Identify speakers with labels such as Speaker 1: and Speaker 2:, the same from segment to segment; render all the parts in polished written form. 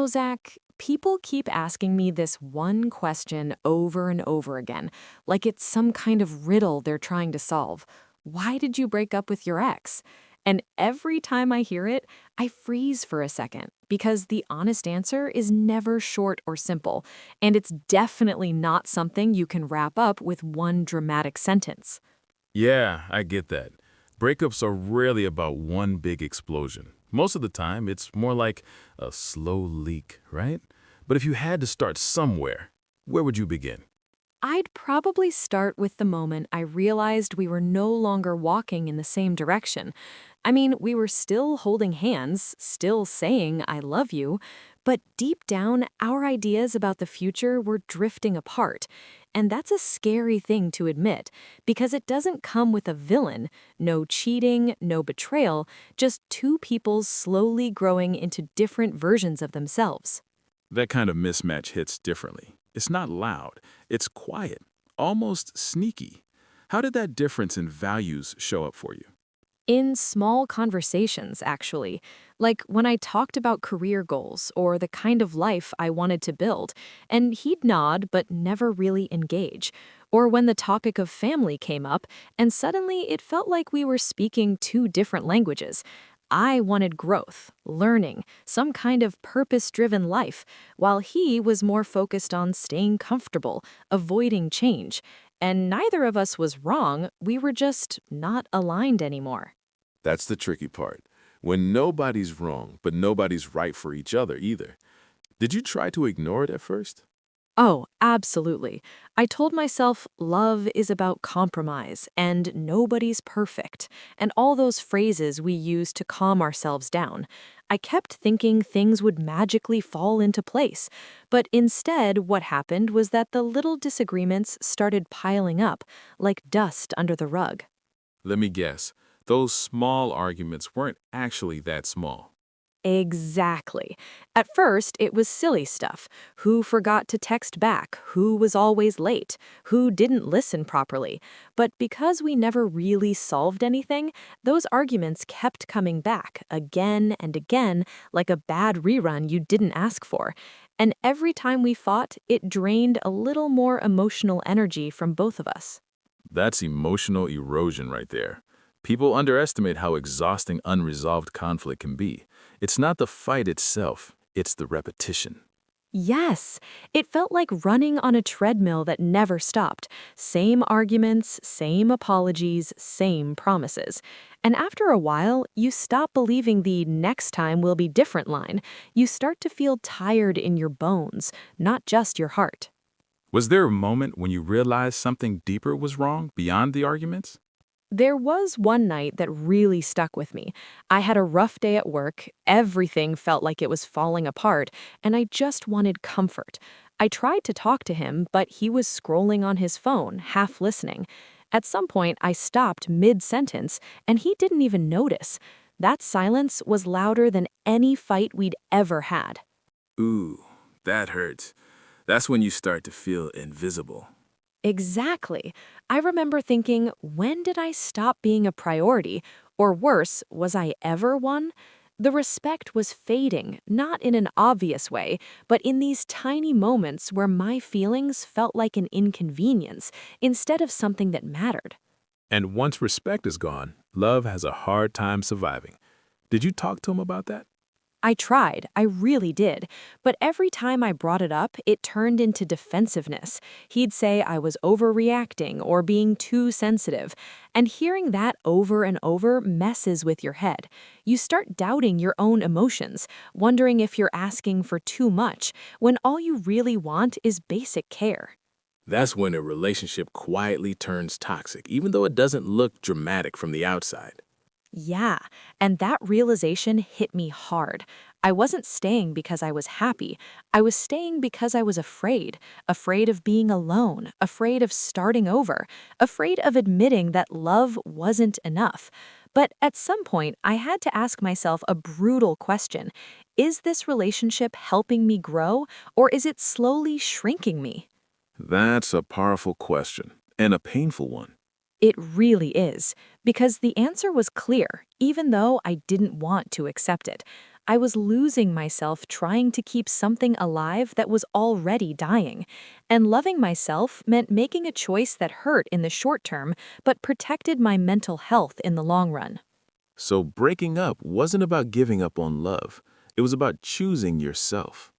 Speaker 1: Zach, people keep asking me this one question over and over again, like it's some kind of riddle they're trying to solve. Why did you break up with your ex? And every time I hear it, I freeze for a second because the honest answer is never short or simple, and it's definitely not something you can wrap up with one dramatic sentence.
Speaker 2: Yeah, I get that. Breakups are rarely about one big explosion. Most of the time, it's more like a slow leak, right? But if you had to start somewhere, where would you begin?
Speaker 1: I'd probably start with the moment I realized we were no longer walking in the same direction. I mean, we were still holding hands, still saying, I love you, but deep down, our ideas about the future were drifting apart. And that's a scary thing to admit, because it doesn't come with a villain, no cheating, no betrayal, just two people slowly growing into different versions of themselves.
Speaker 2: That kind of mismatch hits differently. It's not loud, it's quiet, almost sneaky. How did that difference in values show up for you?
Speaker 1: In small conversations, actually, like when I talked about career goals or the kind of life I wanted to build, and he'd nod but never really engage. Or when the topic of family came up, and suddenly it felt like we were speaking two different languages. I wanted growth, learning, some kind of purpose driven life, while he was more focused on staying comfortable, avoiding change. And neither of us was wrong, we were just not aligned anymore.
Speaker 3: That's the tricky part. When nobody's wrong, but nobody's right for each other either. Did you try to ignore it at first?
Speaker 1: Oh, absolutely. I told myself love is about compromise and nobody's perfect, and all those phrases we use to calm ourselves down. I kept thinking things would magically fall into place, but instead, what happened was that the little disagreements started piling up like dust under the rug.
Speaker 3: Let me guess. Those small arguments weren't actually that small.
Speaker 1: Exactly. At first, it was silly stuff. Who forgot to text back? Who was always late? Who didn't listen properly? But because we never really solved anything, those arguments kept coming back again and again like a bad rerun you didn't ask for. And every time we fought, it drained a little more emotional energy from both of us.
Speaker 3: That's emotional erosion right there. People underestimate how exhausting unresolved conflict can be. It's not the fight itself, it's the repetition.
Speaker 1: Yes, it felt like running on a treadmill that never stopped. Same arguments, same apologies, same promises. And after a while, you stop believing the next time will be different line. You start to feel tired in your bones, not just your heart.
Speaker 2: Was there a moment when you realized something deeper was wrong beyond the arguments?
Speaker 1: There was one night that really stuck with me. I had a rough day at work, everything felt like it was falling apart, and I just wanted comfort. I tried to talk to him, but he was scrolling on his phone, half listening. At some point, I stopped mid-sentence, and he didn't even notice. That silence was louder than any fight we'd ever had.
Speaker 3: Ooh, that hurts. That's when you start to feel invisible.
Speaker 1: Exactly. I remember thinking, when did I stop being a priority? Or worse, was I ever one? The respect was fading, not in an obvious way, but in these tiny moments where my feelings felt like an inconvenience instead of something that mattered.
Speaker 3: And once respect is gone, love has a hard time surviving. Did you talk to him about that?
Speaker 1: I tried, I really did, but every time I brought it up, it turned into defensiveness. He'd say I was overreacting or being too sensitive, and hearing that over and over messes with your head. You start doubting your own emotions, wondering if you're asking for too much, when all you really want is basic care.
Speaker 3: That's when a relationship quietly turns toxic, even though it doesn't look dramatic from the outside.
Speaker 1: Yeah, and that realization hit me hard. I wasn't staying because I was happy. I was staying because I was afraid. Afraid of being alone, afraid of starting over, afraid of admitting that love wasn't enough. But at some point, I had to ask myself a brutal question. Is this relationship helping me grow, or is it slowly shrinking me?
Speaker 3: That's a powerful question, and a painful one.
Speaker 1: It really is, because the answer was clear, even though I didn't want to accept it. I was losing myself trying to keep something alive that was already dying. And loving myself meant making a choice that hurt in the short term, but protected my mental health in the long run.
Speaker 3: So breaking up wasn't about giving up on love. It was about choosing yourself.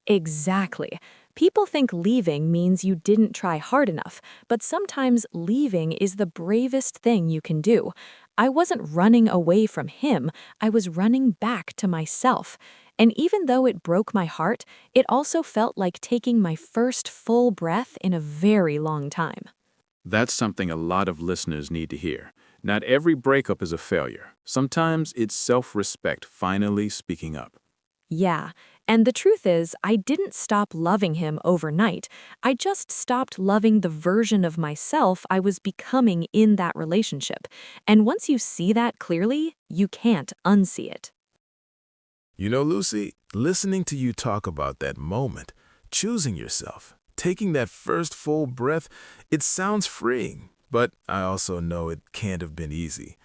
Speaker 1: Exactly. People think leaving means you didn't try hard enough, but sometimes leaving is the bravest thing you can do. I wasn't running away from him, I was running back to myself. And even though it broke my heart, it also felt like taking my first full breath in a very long time.
Speaker 3: That's something a lot of listeners need to hear. Not every breakup is a failure. Sometimes it's self-respect finally speaking up.
Speaker 1: Yeah, and the truth is, I didn't stop loving him overnight. I just stopped loving the version of myself I was becoming in that relationship. And once you see that clearly, you can't unsee it.
Speaker 2: You know, Lucy, listening to you talk about that moment, choosing yourself, taking that first full breath, it sounds freeing, but I also know it can't have been easy.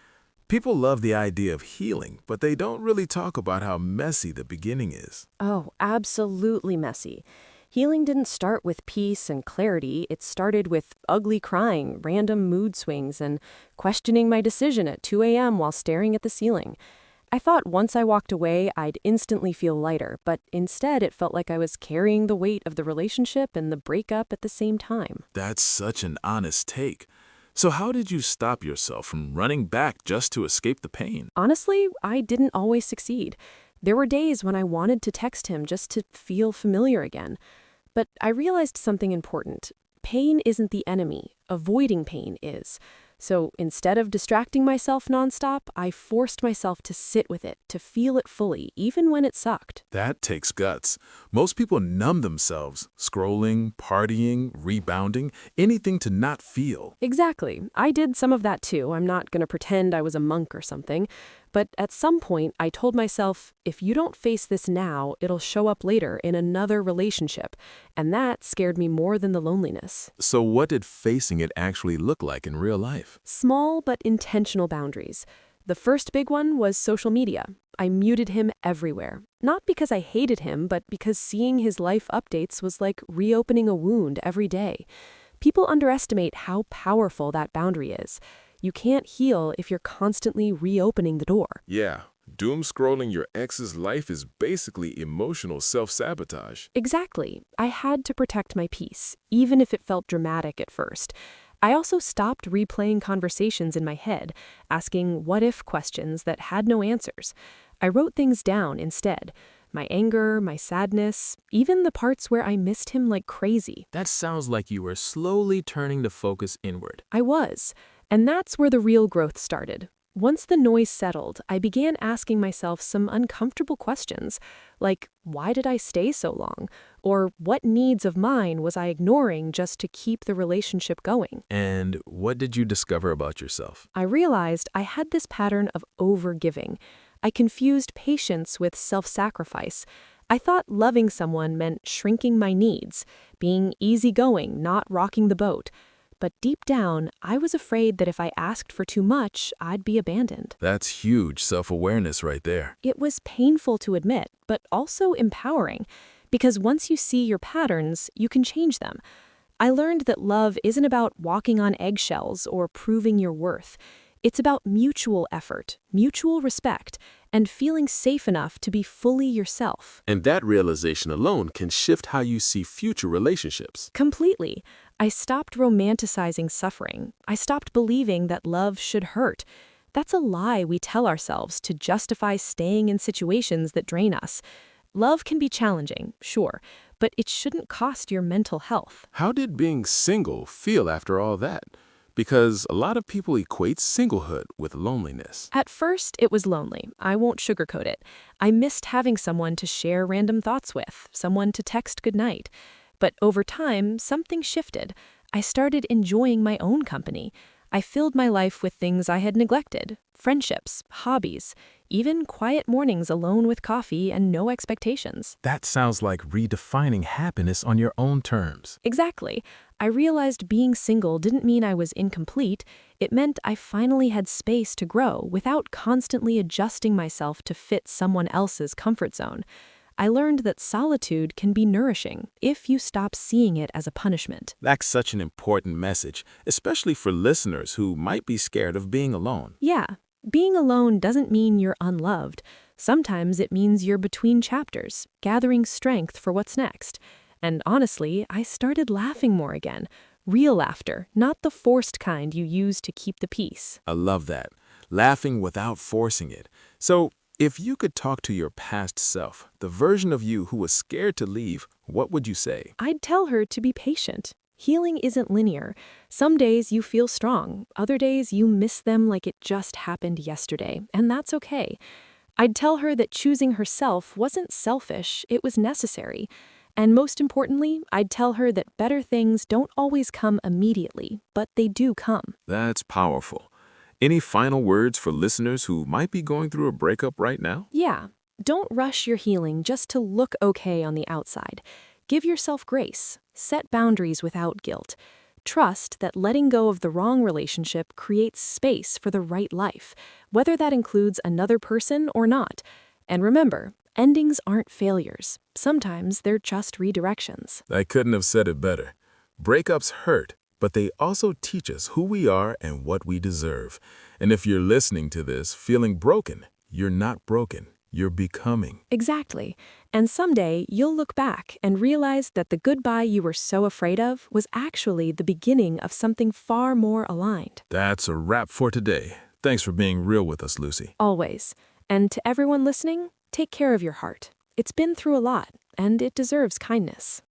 Speaker 2: People love the idea of healing, but they don't really talk about how messy the beginning is.
Speaker 4: Oh, absolutely messy. Healing didn't start with peace and clarity. It started with ugly crying, random mood swings, and questioning my decision at 2 a.m. while staring at the ceiling. I thought once I walked away, I'd instantly feel lighter, but instead it felt like I was carrying the weight of the relationship and the breakup at the same time.
Speaker 3: That's such an honest take. So how did you stop yourself from running back just to escape the pain?
Speaker 4: Honestly, I didn't always succeed. There were days when I wanted to text him just to feel familiar again. But I realized something important. Pain isn't the enemy. Avoiding pain is. So instead of distracting myself nonstop, I forced myself to sit with it, to feel it fully, even when it sucked.
Speaker 3: That takes guts. Most people numb themselves, scrolling, partying, rebounding, anything to not feel.
Speaker 4: Exactly. I did some of that too. I'm not going to pretend I was a monk or something. But at some point, I told myself, if you don't face this now, it'll show up later in another relationship. And that scared me more than the loneliness.
Speaker 3: So what did facing it actually look like in real life?
Speaker 4: Small but intentional boundaries. The first big one was social media. I muted him everywhere. Not because I hated him, but because seeing his life updates was like reopening a wound every day. People underestimate how powerful that boundary is. You can't heal if you're constantly reopening the door.
Speaker 5: Yeah, doom scrolling your ex's life is basically emotional self-sabotage.
Speaker 4: Exactly. I had to protect my peace, even if it felt dramatic at first. I also stopped replaying conversations in my head, asking what-if questions that had no answers. I wrote things down instead. My anger, my sadness, even the parts where I missed him like crazy.
Speaker 6: That sounds like you were slowly turning the focus inward.
Speaker 4: I was. And that's where the real growth started. Once the noise settled, I began asking myself some uncomfortable questions, like, why did I stay so long? Or what needs of mine was I ignoring just to keep the relationship going?
Speaker 3: And what did you discover about yourself?
Speaker 4: I realized I had this pattern of overgiving. I confused patience with self-sacrifice. I thought loving someone meant shrinking my needs, being easygoing, not rocking the boat. But deep down, I was afraid that if I asked for too much, I'd be abandoned.
Speaker 3: That's huge self-awareness right there.
Speaker 4: It was painful to admit, but also empowering, because once you see your patterns, you can change them. I learned that love isn't about walking on eggshells or proving your worth. It's about mutual effort, mutual respect, and feeling safe enough to be fully yourself.
Speaker 5: And that realization alone can shift how you see future relationships.
Speaker 4: Completely. I stopped romanticizing suffering. I stopped believing that love should hurt. That's a lie we tell ourselves to justify staying in situations that drain us. Love can be challenging, sure, but it shouldn't cost your mental health.
Speaker 5: How did being single feel after all that? Because a lot of people equate singlehood with loneliness.
Speaker 4: At first, it was lonely. I won't sugarcoat it. I missed having someone to share random thoughts with, someone to text goodnight. But over time, something shifted. I started enjoying my own company.
Speaker 1: I filled my life with things I had neglected, friendships, hobbies, even quiet mornings alone with coffee and no expectations.
Speaker 5: That sounds like redefining happiness on your own terms.
Speaker 1: Exactly. I realized being single didn't mean I was incomplete. It meant I finally had space to grow without constantly adjusting myself to fit someone else's comfort zone. I learned that solitude can be nourishing if you stop seeing it as a punishment.
Speaker 5: That's such an important message, especially for listeners who might be scared of being alone.
Speaker 1: Yeah, being alone doesn't mean you're unloved. Sometimes it means you're between chapters, gathering strength for what's next. And honestly, I started laughing more again. Real laughter, not the forced kind you use to keep the peace.
Speaker 5: I love that. Laughing without forcing it. So, if you could talk to your past self, the version of you who was scared to leave, what would you say?
Speaker 1: I'd tell her to be patient. Healing isn't linear. Some days you feel strong, other days you miss them like it just happened yesterday, and that's okay. I'd tell her that choosing herself wasn't selfish, it was necessary. And most importantly, I'd tell her that better things don't always come immediately, but they do come.
Speaker 3: That's powerful. Any final words for listeners who might be going through a breakup right now?
Speaker 1: Yeah, don't rush your healing just to look okay on the outside. Give yourself grace. Set boundaries without guilt. Trust that letting go of the wrong relationship creates space for the right life, whether that includes another person or not. And remember, endings aren't failures. Sometimes they're just redirections.
Speaker 5: I couldn't have said it better. Breakups hurt, but they also teach us who we are and what we deserve. And if you're listening to this feeling broken, you're not broken. You're becoming.
Speaker 1: Exactly. And someday you'll look back and realize that the goodbye you were so afraid of was actually the beginning of something far more aligned.
Speaker 5: That's a wrap for today. Thanks for being real with us, Lucy.
Speaker 1: Always. And to everyone listening, take care of your heart. It's been through a lot, and it deserves kindness.